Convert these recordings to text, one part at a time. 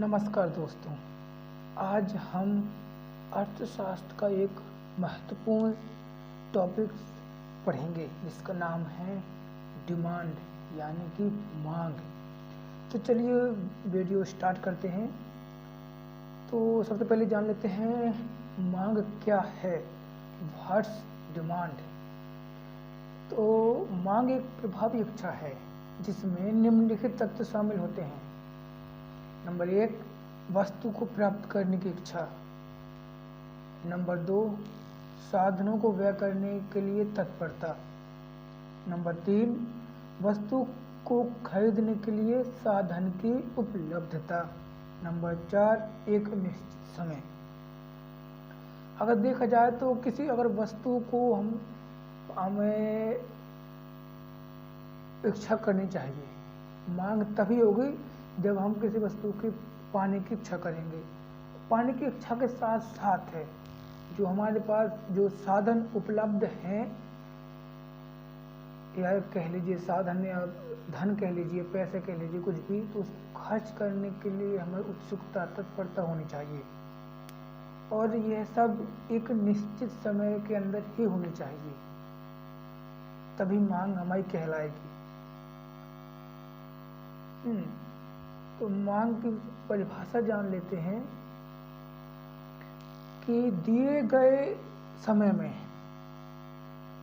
नमस्कार दोस्तों। आज हम अर्थशास्त्र का एक महत्वपूर्ण टॉपिक पढ़ेंगे जिसका नाम है डिमांड यानी कि मांग। तो चलिए वीडियो स्टार्ट करते हैं। तो सबसे पहले जान लेते हैं मांग क्या है। What's demand. तो मांग एक प्रभावी इच्छा है जिसमें निम्नलिखित तत्व शामिल होते हैं। नंबर 1, वस्तु को प्राप्त करने की इच्छा। नंबर 2, साधनों को व्यय करने के लिए तत्परता। नंबर 3, वस्तु को खरीदने के लिए साधन की उपलब्धता। नंबर 4, एक निश्चित समय। अगर देखा जाए तो किसी अगर वस्तु को हमें इच्छा करनी चाहिए। मांग तभी होगी जब हम किसी वस्तु की पाने की इच्छा करेंगे। पाने की इच्छा के साथ साथ है जो हमारे पास जो साधन उपलब्ध हैं, या कह लीजिए साधन या धन कह लीजिए, पैसे कह लीजिए, कुछ भी, तो उसको खर्च करने के लिए हमें उत्सुकता तत्परता होनी चाहिए। और यह सब एक निश्चित समय के अंदर ही होनी चाहिए, तभी मांग हमारी कहलाएगी। तो मांग की परिभाषा जान लेते हैं कि दिए गए समय में,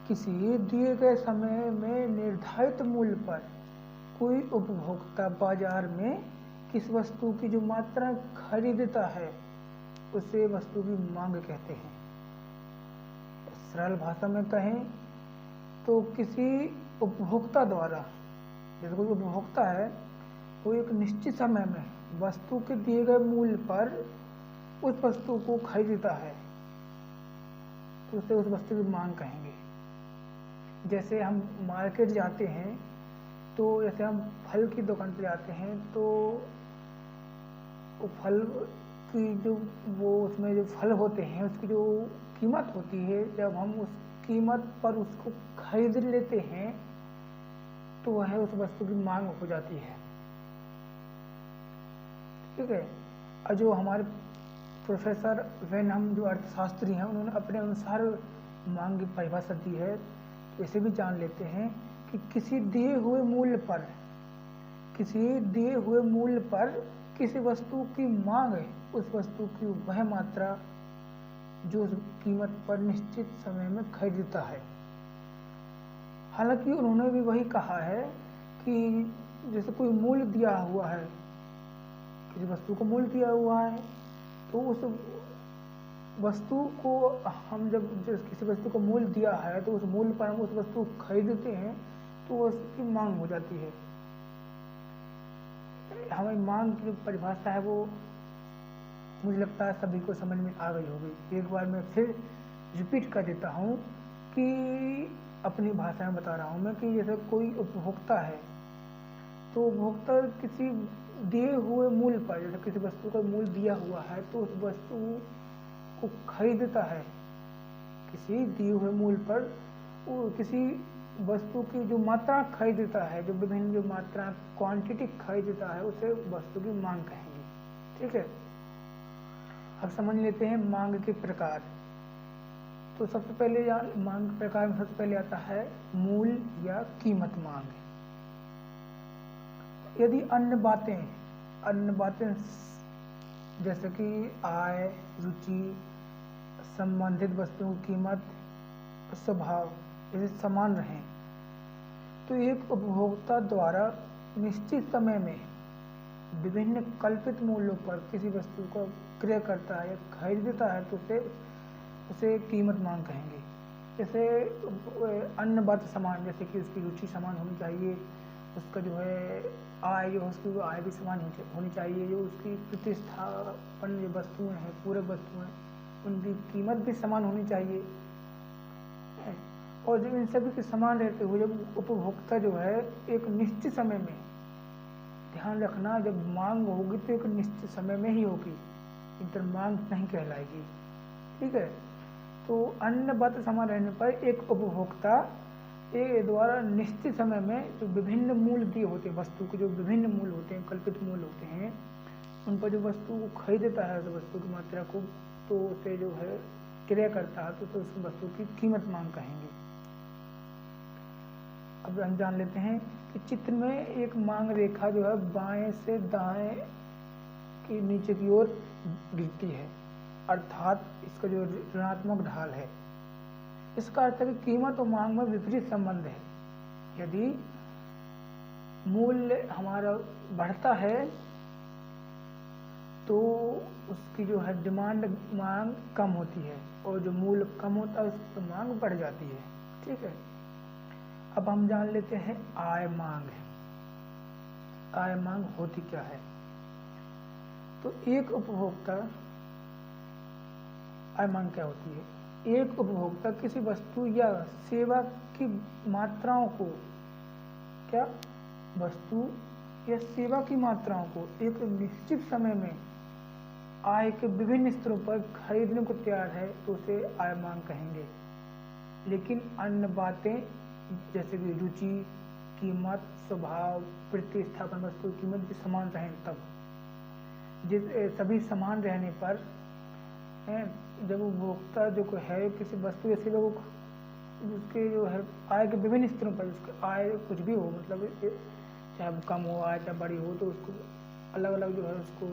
किसी दिए गए समय में निर्धारित मूल्य पर कोई उपभोक्ता बाजार में किस वस्तु की जो मात्रा खरीदता है उसे वस्तु की मांग कहते हैं। सरल भाषा में कहें तो किसी उपभोक्ता द्वारा, जैसे कोई उपभोक्ता है वो एक निश्चित समय में वस्तु के दिए गए मूल्य पर उस वस्तु को खरीदता है तो उसे उस वस्तु की मांग कहेंगे। जैसे हम मार्केट जाते हैं तो जैसे हम फल की दुकान पर जाते हैं तो वो फल की जो उसमें जो फल होते हैं उसकी जो कीमत होती है, जब हम उस कीमत पर उसको खरीद लेते हैं तो वह उस वस्तु की मांग हो जाती है। ठीक है। और जो हमारे प्रोफेसर वेन हम जो अर्थशास्त्री हैं उन्होंने अपने अनुसार मांग की परिभाषा दी है। इसे भी जान लेते हैं कि किसी दिए हुए मूल्य पर किसी वस्तु की मांग है उस वस्तु की वह मात्रा जो उस कीमत पर निश्चित समय में खरीदता है। हालांकि उन्होंने भी वही कहा है कि जैसे कोई मूल्य दिया हुआ है, किसी वस्तु को मूल्य दिया हुआ है तो उस वस्तु को हम जब किसी वस्तु को मूल्य दिया है तो उस मूल्य पर हम उस वस्तु को खरीदते हैं तो उसकी मांग हो जाती है। हमारी मांग की परिभाषा है वो मुझे लगता है सभी को समझ में आ गई होगी। एक बार मैं फिर रिपीट कर देता हूँ कि अपनी भाषा में बता रहा हूँ मैं कि जैसे कोई उपभोक्ता है तो उपभोक्ता किसी दिए हुए मूल्य पर, जैसे किसी वस्तु का मूल्य दिया हुआ है तो उस वस्तु को खरीदता है। किसी दिए हुए मूल्य पर वो किसी वस्तु की जो मात्रा खरीदता है, जो विभिन्न जो मात्रा क्वांटिटी खरीदता है उसे वस्तु की मांग कहेंगे। ठीक है। अब समझ लेते हैं मांग के प्रकार। तो सबसे पहले मांग के प्रकार में सबसे पहले आता है मूल्य या कीमत मांग। यदि अन्य बातें जैसे कि आय, रुचि, संबंधित वस्तुओं की कीमत, स्वभाव जैसे समान रहें तो एक उपभोक्ता द्वारा निश्चित समय में विभिन्न कल्पित मूल्यों पर किसी वस्तु को क्रय करता है या खरीदता है तो उसे कीमत मांग कहेंगे। जैसे अन्य बात समान, जैसे कि उसकी रुचि समान होनी चाहिए, उसका जो है आय जो उसकी वो आय भी समान होनी चाहिए, जो उसकी प्रतिस्थापन जो वस्तुएं हैं, पूरक वस्तुएं, उनकी कीमत भी समान होनी चाहिए। और जब इन सभी के समान रहते हुए जब उपभोक्ता जो है एक निश्चित समय में, ध्यान रखना जब मांग होगी तो एक निश्चित समय में ही होगी, इधर मांग नहीं कहलाएगी। ठीक है। तो अन्य बात समान रहने पर एक उपभोक्ता द्वारा निश्चित समय में जो विभिन्न मूल्य दिए होते हैं, वस्तु के जो विभिन्न मूल्य होते हैं, कल्पित मूल्य होते हैं, उन पर जो वस्तु को खरीदता है, तो वस्तु की मात्रा को, तो उसे जो है क्रय करता है, तो उस वस्तु की कीमत मांग कहेंगे। अब हम जान लेते हैं कि चित्र में एक मांग रेखा जो है बाएं से दाएं की नीचे की ओर गिरती है, अर्थात इसका जो ऋणात्मक ढाल है। इसका अर्थ है कि कीमत और मांग में विपरीत संबंध है। यदि मूल्य हमारा बढ़ता है तो उसकी जो है डिमांड, मांग कम होती है, और जो मूल्य कम होता है उसकी मांग बढ़ जाती है। ठीक है। अब हम जान लेते हैं आय मांग। आय मांग होती क्या है? तो एक उपभोक्ता, आय मांग क्या होती है? एक उपभोक्ता किसी वस्तु या सेवा की मात्राओं को, क्या, वस्तु या सेवा की मात्राओं को एक निश्चित समय में आय के विभिन्न स्तरों पर खरीदने को तैयार है, तो उसे आय मांग कहेंगे। लेकिन अन्य बातें जैसे कि रुचि, कीमत, स्वभाव, प्रतिस्थापन, वस्तु की कीमत भी समान रहें, तब सभी समान रहने पर जब उपभोक्ता जो है किसी वस्तु या सेवा को, उसके जो है आय के विभिन्न स्तरों पर, उसकी आय कुछ भी हो, मतलब चाहे कम हो आय चाहे बड़ी हो, तो उसको अलग अलग जो है उसको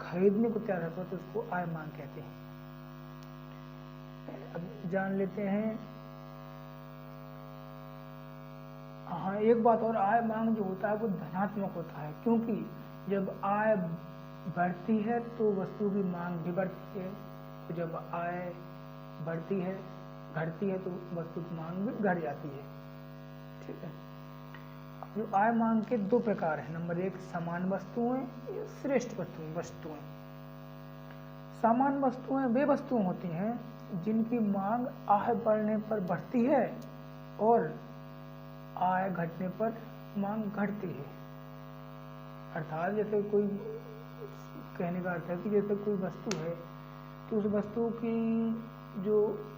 खरीदने को तैयार रहता है, तो उसको आय मांग कहते हैं। अब जान लेते हैं, हाँ एक बात और, आय मांग जो होता है वो धनात्मक होता है, क्योंकि जब आय बढ़ती है तो वस्तु की मांग भी बढ़ती है, तो जब आय बढ़ती है, घटती है, तो वस्तु की मांग भी घट जाती है। ठीक है। जो आय मांग के दो प्रकार हैं। नंबर एक, समान वस्तुएं या श्रेष्ठ वस्तुएं। समान वस्तुएं वे वस्तुएं होती हैं जिनकी मांग आय बढ़ने पर बढ़ती है और आय घटने पर मांग घटती है। अर्थात जैसे कोई, कहने का अर्थ है कि जैसे कोई वस्तु है, तो उस वस्तु की जो,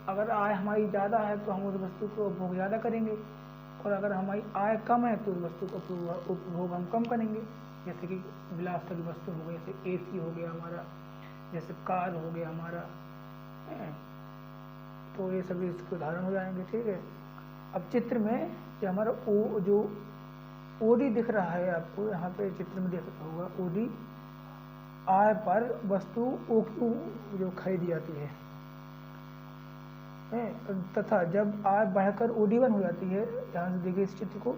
अगर आय हमारी ज़्यादा है तो हम उस वस्तु को उपभोग ज़्यादा करेंगे, और अगर हमारी आय कम है तो उस वस्तु का उपभोग हम कम करेंगे। जैसे कि विलासिता की वस्तु हो गई, जैसे एसी हो गया हमारा, जैसे कार हो गया हमारा, तो ये सभी इसके उदाहरण हो जाएंगे। ठीक है। अब चित्र में जो हमारा जो ओडी दिख रहा है आपको, यहाँ पे चित्र में देख रहा होगा, ओडी आय पर वस्तु ओ की जो खरीदी जाती है, तथा जब आय बढ़कर ओडी1 हो जाती है, यहाँ से देखिए इस चित्र को,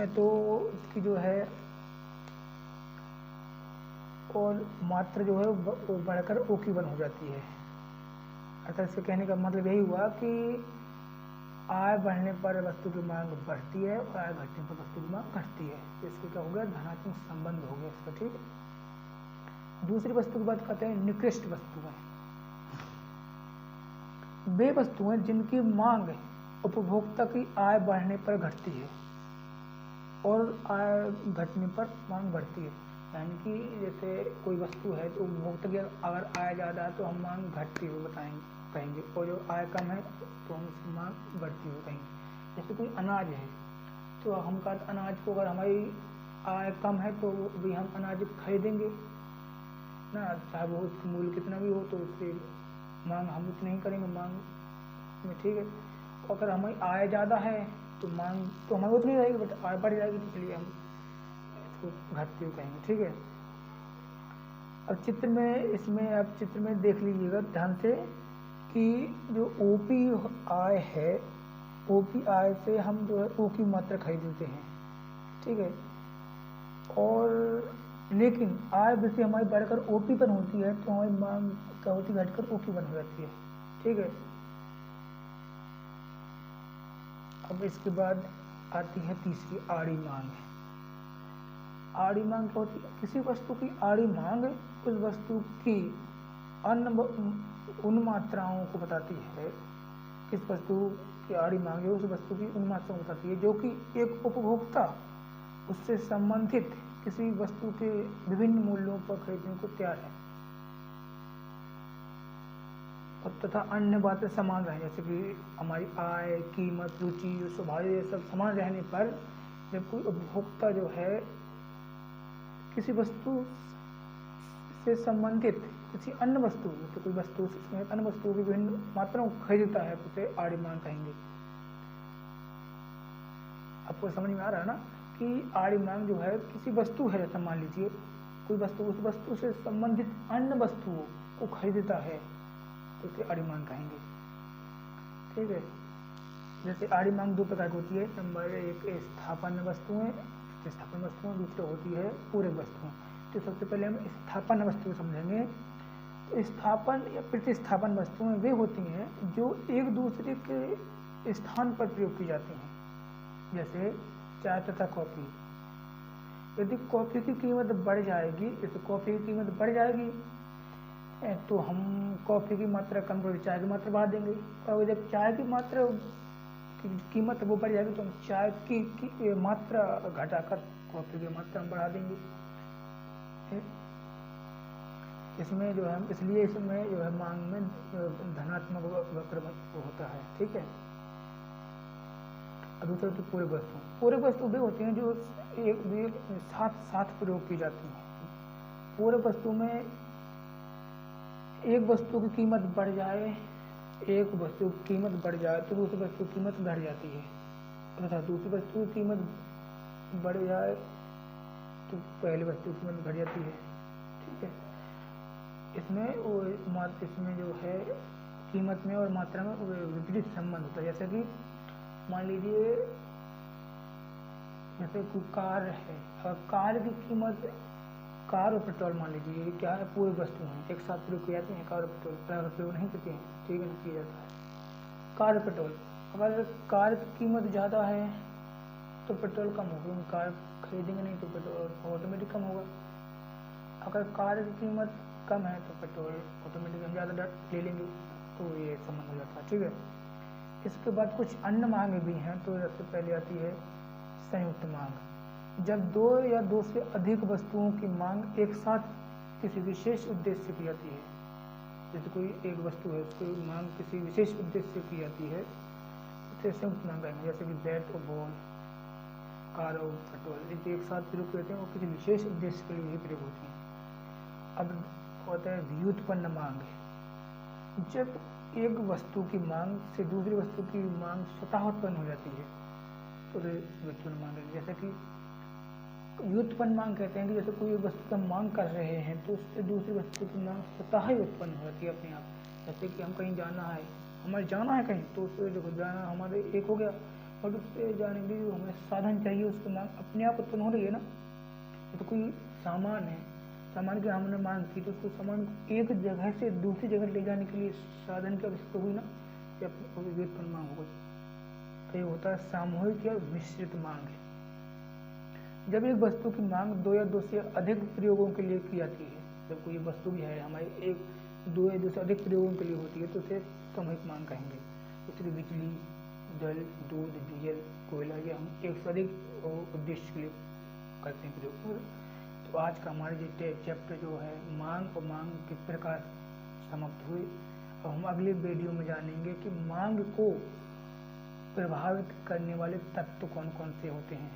तो इसकी जो है और मात्रा जो है वो बढ़कर ओकी1 हो जाती है। अर्थात इसके कहने का मतलब यही हुआ कि आय बढ़ने पर वस्तु की मांग बढ़ती है और आय घटने पर वस्तु की मांग घटती है। इसके क्या हो गया? धनात्मक संबंध हो गया इसका। ठीक है। दूसरी वस्तु की बात करते हैं, निकृष्ट वस्तुएं। वे वस्तुएं जिनकी मांग उपभोक्ता की आय बढ़ने पर घटती है और आय घटने पर मांग बढ़ती है। यानी कि जैसे कोई वस्तु है तो उपभोक्ता की अगर आय ज़्यादा है तो हम मांग घटती हुई कहेंगे, और जो आय कम है तो हम उसकी मांग बढ़ती हुई कहेंगे। जैसे कोई अनाज है तो हम कहते अनाज को, अगर हमारी आय कम है तो भी हम अनाज खरीदेंगे ना, चाहे वो उसका मूल्य कितना भी हो, तो उसकी मांग हम उतनी ही करेंगे मांग में। ठीक है। और अगर हमारी आय ज़्यादा है तो मांग तो हमारी उतनी रहेगी, बट आय बढ़ जाएगी, तो इसलिए हम इसको घटती हुई कहेंगे। ठीक है। अब चित्र में, इसमें आप चित्र में देख लीजिएगा ध्यान से कि जो ओपी आय है, ओपी आय से हम जो है ओ की मात्रा खरीदते हैं। ठीक है। और लेकिन आय वैसे हमारी बढ़कर ओपी पर होती है तो हमारी मांग क्या होती है? घटकर ओकी1 हो जाती है। ठीक है। अब इसके बाद आती है तीसरी, आड़ी मांग। आड़ी मांग क्या होती है? किसी वस्तु की आड़ी मांग उस वस्तु की उन मात्राओं को बताती है, किस वस्तु की आड़ी मांग है उस वस्तु की उन मात्राओं को बताती है जो कि एक उपभोक्ता उससे संबंधित किसी वस्तु के विभिन्न मूल्यों पर खरीदने को तैयार है, और तथा अन्य बातें समान रहे, जैसे कि हमारी आय, कीमत, रुचि, स्वभाव, ये सब समान रहने पर जब कोई उपभोक्ता जो है किसी वस्तु से संबंधित किसी अन्य वस्तु, जैसे कोई वस्तु से संबंधित अन्य वस्तुओं की विभिन्न मात्राओं को खरीदता है तो उसे आड़ी मांग कहेंगे। आपको समझ में आ रहा है ना कि आड़ी मांग जो है किसी वस्तु है, जैसे मान लीजिए कोई वस्तु उस वस्तु से संबंधित अन्य वस्तुओं को खरीदता है तो उसे आड़ी मांग कहेंगे। ठीक है, जैसे आड़ी मांग दो प्रकार की होती है। नंबर एक स्थापन वस्तुएं, दूसरी होती है पूरक वस्तुएं। तो सबसे पहले हम स्थापन वस्तुएं समझेंगे। तो स्थापन या प्रतिस्थापन वस्तुएं वे होती हैं जो एक दूसरे के स्थान पर प्रयोग की जाती हैं, जैसे चाय तथा कॉफी। यदि कॉफी की कीमत बढ़ जाएगी, जैसे कॉफी की कीमत बढ़ जाएगी तो हम कॉफी की मात्रा कम कर चाय की मात्रा बढ़ा देंगे, और जब चाय की मात्रा कीमत वो बढ़ जाएगी तो हम चाय की मात्रा घटाकर कॉफी की मात्रा हम बढ़ा देंगे। इसमें जो है इसलिए इसमें जो है मांग में धनात्मक वक्र होता है। ठीक है, दूसरा तो पूरक वस्तु भी होती हैं जो एक साथ प्रयोग की जाती हैं। पूरक वस्तु में एक वस्तु की कीमत बढ़ जाए, एक वस्तु की कीमत बढ़ जाए तो दूसरी वस्तु की कीमत घट जाती है, तथा दूसरी वस्तु की कीमत बढ़ जाए तो पहली वस्तु की कीमत घट जाती है। ठीक है, इसमें जो है कीमत में और मात्रा में विपरीत संबंध होता है। जैसे कि मान लीजिए जैसे कोई कार है, अगर कार की कीमत, कार और पेट्रोल मान लीजिए क्या है, पूरी वस्तु हैं, एक साथ प्रयोग किए जाते हैं। कार और पेट्रोल प्रयोग नहीं करते हैं, ठीक है, नहीं किया जाता है। कार और पेट्रोल, अगर कार की कीमत ज़्यादा है तो पेट्रोल कम होगा, कार खरीदेंगे नहीं तो पेट्रोल ऑटोमेटिक कम होगा। अगर कार की कीमत कम है तो पेट्रोल ऑटोमेटिक हम ज़्यादा ले लेंगे, तो ये संबंध हो जाता है। ठीक है, इसके बाद कुछ अन्य मांगे भी हैं। तो सबसे पहले आती है संयुक्त मांग। जब दो या दो से अधिक वस्तुओं की मांग एक साथ किसी विशेष उद्देश्य से की जाती है, जैसे कोई एक वस्तु है उसकी मांग किसी विशेष उद्देश्य से की जाती है, तो संयुक्त मांग है। जैसे कि बैट और बॉल, कार और पेट्रोल, ये एक साथ प्रयोग करते हैं और किसी विशेष उद्देश्य के लिए ही प्रयोग होती हैं। अब होता है व्युत्पन्न मांग। जब एक वस्तु की मांग से दूसरी वस्तु की मांग स्वतः उत्पन्न हो जाती है तो व्युत्पन्न मांग है। जैसे कि व्युत्पन्न मांग कहते हैं कि जैसे कोई वस्तु की मांग कर रहे हैं तो उससे दूसरी वस्तु की मांग स्वतः ही उत्पन्न हो जाती है अपने आप। जैसे कि हम कहीं जाना है, हमें जाना है कहीं, तो उससे देखो जाना हमारे एक हो गया, और उससे जाने के लिए हमें साधन चाहिए, उसकी मांग अपने आप उत्पन्न हो रही है ना। तो कोई सामान है, सामान की हमने मांग की तो उसको सामान एक जगह से दूसरी जगह ले जाने के लिए साधन की आवश्यकता हुई ना, या व्युत्पन्न मांग हो गई। तो ये होता है सामूहिक या मिश्रित मांग है। जब एक वस्तु की मांग दो या दो से अधिक प्रयोगों के लिए की जाती है, जब कोई वस्तु भी है हमारी एक दो या दो से अधिक प्रयोगों के लिए होती है तो उसे सामूहिक मांग कहेंगे। जैसे बिजली, जल, दूध, डीजल, कोयला, ये हम एक से अधिक उद्देश्य के लिए करते हैं प्रयोग। तो आज का हमारे जो चैप्टर जो है मांग और मांग किस प्रकार समाप्त हुई, और हम अगले वीडियो में जानेंगे कि मांग को प्रभावित करने वाले तत्व कौन कौन से होते हैं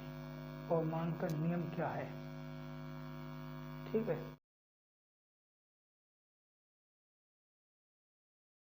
और मांग का नियम क्या है। ठीक है।